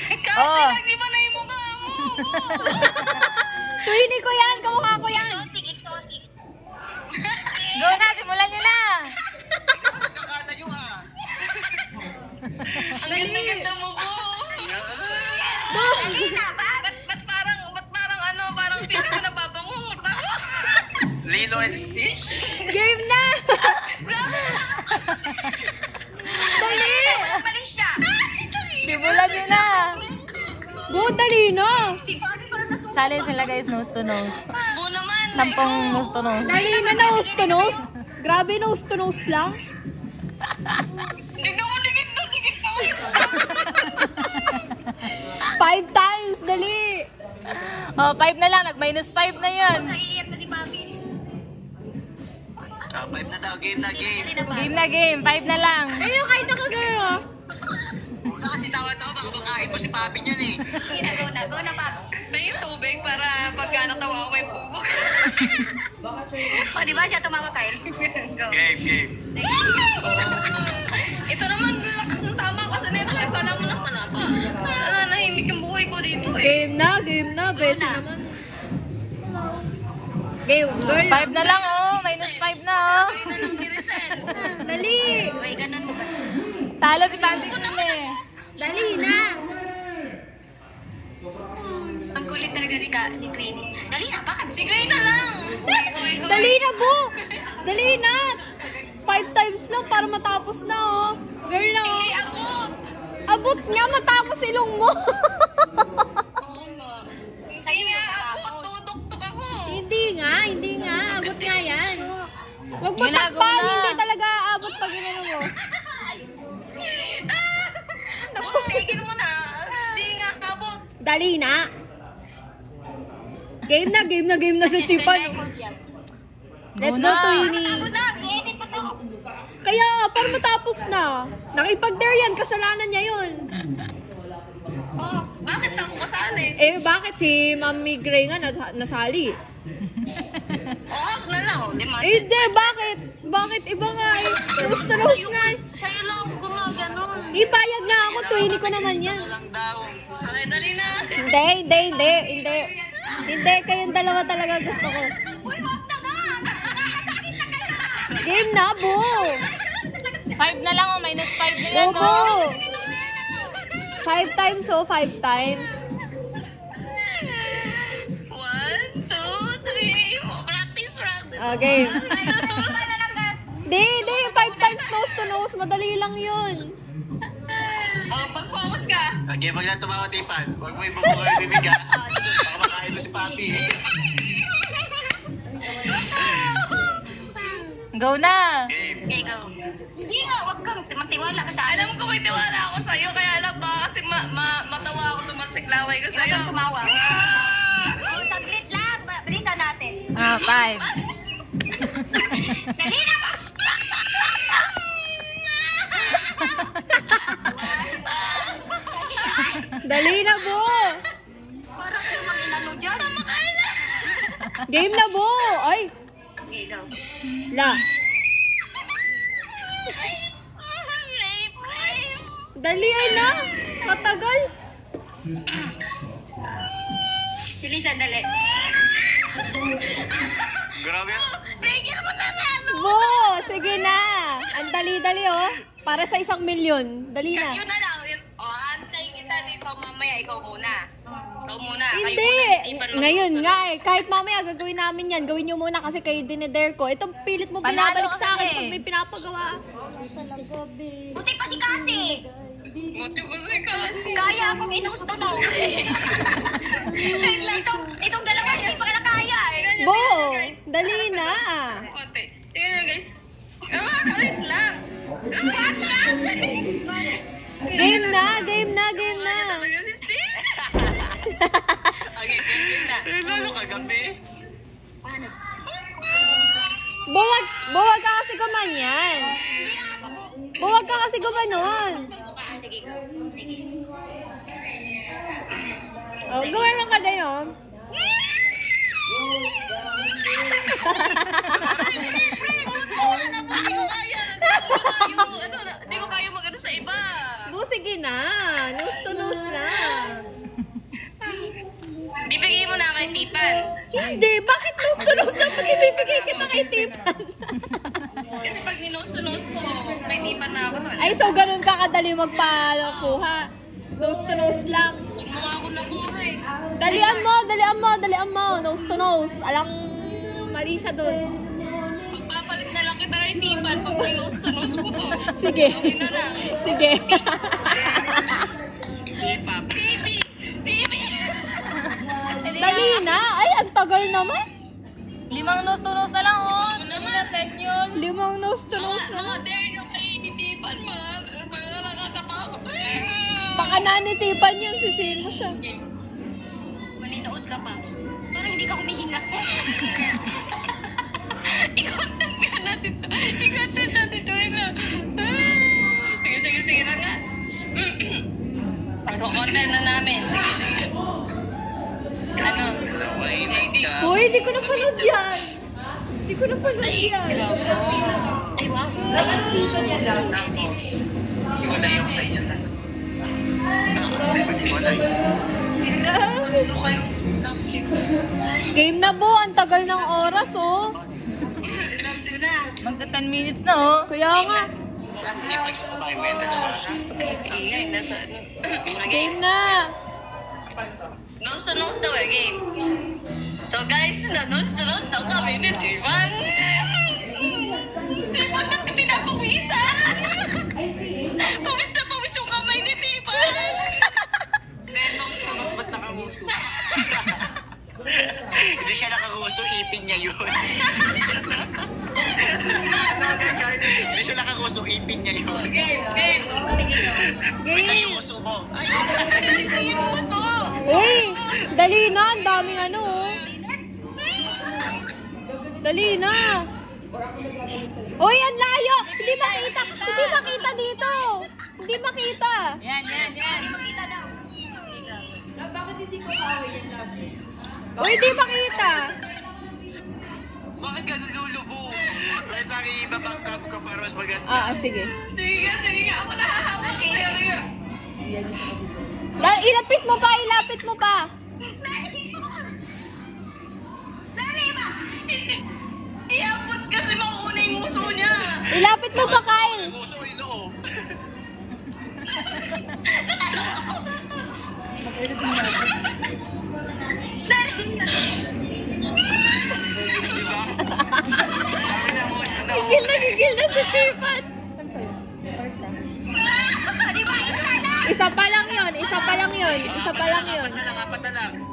Kasi lang di ba na yung mukha mo? Twinnie ko yan, kamukha ko yan. Exotic. Go na, simulan nyo na. Ang ganda-ganda mo po. Dali na ba? Ba't parang ano, parang feeling ko nababangungot ako. Lilo and Stitch? Game na! Dali! Mali siya. Simulan nyo na. Go, dali na! Si Bobby parang nasusunod. Sali sila guys, nose to nose. Bu naman. 10 nose to nose. Dali na, nose to nose. Grabe, nose to nose lang. Tignan mo, dikit na. 5 times, dali! Oh, 5 na lang. Nag-minus 5 na yun. Naiiyak na si Bobby. 5 na daw, game na game. Dali na ba? Game na game. 5 na lang. Ayun, kahit nakagano. Huwag na kasi tawa-tawa, baka makain mo si Papi niyan eh. Sige na, go na Bob. Na yung tubig para pagka natawa ko may bubog. O, di ba siya tumawa kayo? Go. Game. Ito naman, lakas ng tama kasi nito. Eh, kala mo naman apa. Nananahimik yung buhay ko dito eh. Game na. Beso naman. Game, girl. 5 na lang oh. Minus 5 na oh. Kayo na lang ni Rizal. Dali! Uy, ganun mo. Talo si Panty eh. Dali na! Ang kulit talaga ni Twinnie. Dali na, bakit? Sige na lang. Dali na, Bu! Dali na! 5 times lang para matapos na, oh. Girl na, Hindi oh. abot. Abot nga, matapos ilong mo. Oo nga. Sa'yo Kaya yung abot, tudok-tok ako. Hindi nga. Abot nga yan. Huwag mo Ginagawa takpan, na. hindi talaga abot pag inano mo. Naku, tigil mo na. Hindi nga abot. Dali na. Game na sa Chipan. Let's go, Twinnie. Tapos na, i-edit pa to. Kaya, para matapos na. Nakipag-dare yan, kasalanan niya yun. Oh, bakit ako kasali? Eh, bakit si Mami Gray nga nasali? Oh, wag na lang. Eh, hindi, bakit? Bakit iba nga eh? Roast to roast nga eh. Sa'yo lang ako gumaganon. Ipayag nga ako, Twinnie ko naman yan. Lang daw. Okay, dali na. Hindi, kayong dalawa talaga gusto ko. Uy, wag na nga. Nakakasakit na kayo. Game na, Bu! 5 na lang oh. Minus 5 na yan Opo! oh. 5 times, oh, 5 times. 1, 2, 3. Practice. Okay. Iba na lang, gas. Hindi, 5 times nose to nose. Madali lang yun. Oh, pag-focus ka. Okay, wag na tumawa, Tipan. Huwag mo ibubuhay bibiga. Baka makain mo si Papi eh. Go na. Game. Okay, go. Hindi nga, wag kang magtiwala ka sa akin. Alam ko may tiwala ako sa'yo, kaya alam ba kasi matawa ako tumalsiklaway ko Huwag sa'yo. kang tumawa. Oh, saglit lang. Bilisan natin. 5. Dali na ba? Dali na, Bu! Parang yung mga inano dyan. Game na, Bu! Ay, Okay, go. la. Dali ay na. Matagal. Bilisan, dali. Grabe yan. Tigil mo na na. Bu, sige na. Ang dali-dali, oh. Para sa 1 milyon. Dali na. Yun na lang. Oh, antayin kita dito mamaya. Ikaw muna. Ikaw muna. Kayo Hindi. muna, Tipan, mag- Ngayon nga eh. Kahit mamaya gagawin namin yan. Gawin nyo muna kasi kayo dinedare ko. Ito pilit mo binabalik Panalo sa akin kasi. pag may pinapagawa. Buti pa si Cassie. Buti ba may kasi? Kaya akong inusto no. itong dalawa hindi pa kaya kaya eh. Bo, dali na. Konti. Tingnan nyo guys. Wait lang. Game na. Talaga si Steve. Okay, game na. Eh, lalo kagabi. Buwag ka kasi gumanyan. Buwag ka kasi gumanon. Sige. Sige. Oh, gawin lang ka din, oh. Hindi ko kaya mag-ano sa iba. Bu, sige na. Nose to nose na. Tipan. Hindi, bakit nose to nose dapat ibibigay kita kay Tipan? Kasi pag ninose to nose ko, may tipan na ako doon. Ay, so ganun ka kadali magpakuha. Nose to nose lang. Gumawa ako ng puro eh. Dalian mo. Nose to nose. Alang mali siya dun. Magpapalit na lang kita kay Tipan pag ninose to nose ko to. Sige. Gawin na lang. Sige. K-pop. TV! TV! Dali na. Ay, ang tagal naman. 5 nose to nose na lang, oh. Ako naman. Yun. 5 nose to nose Mga naman. dare nyo kay Tipan, mga nakakatakot eh. Baka nanitipan yun, sisihin mo siya. Maninood ka, Paps. Parang hindi ka humihinga. I-content nga natin to. I-content natin to. Sige na nga. So, content na namin. Sige. Ano? Uy, di ko napanood yan. Di ko napanood yan. Ay, wow. Wala yung sa inyo na. Wala yung. Ano kayo? Game na bo, ang tagal ng oras, oh. Magta 10 minutes na, oh. Kaya nga, Pag-assignment. Ingay, nasa ano. game na. Nose to nose daw eh, game. So guys, nose to nose daw kami ni Tipan. Tipan, ba't ka pinapawisan? Pawis na pawis yung kamay ni Tipan. Nose to nose, ba't nakamuso? Hindi siya nakakuso, ipin niya yun. Hindi siya nakakuso, ipin niya yun. Game. Wait na Game. yung uso mo. Ay, Hindi yung puso. Uy, dali na. Ang daming ano, oh. Dali na. Uy, ang layo. Hindi makita dito. Hindi makita. Yan. Uy, hindi makita. bakit ganun lulubo? Kahit sa akin iba bang cup ko para mas maganda. Sige. Sige nga. Ako nahahawak. Sige. Ilapit mo pa. Iabot kasi mauna yung muso niya. Ilapit mo pa, Kyle. Uso ilo. Gigil na si Tipan. Isa pa lang yun. Apat na lang.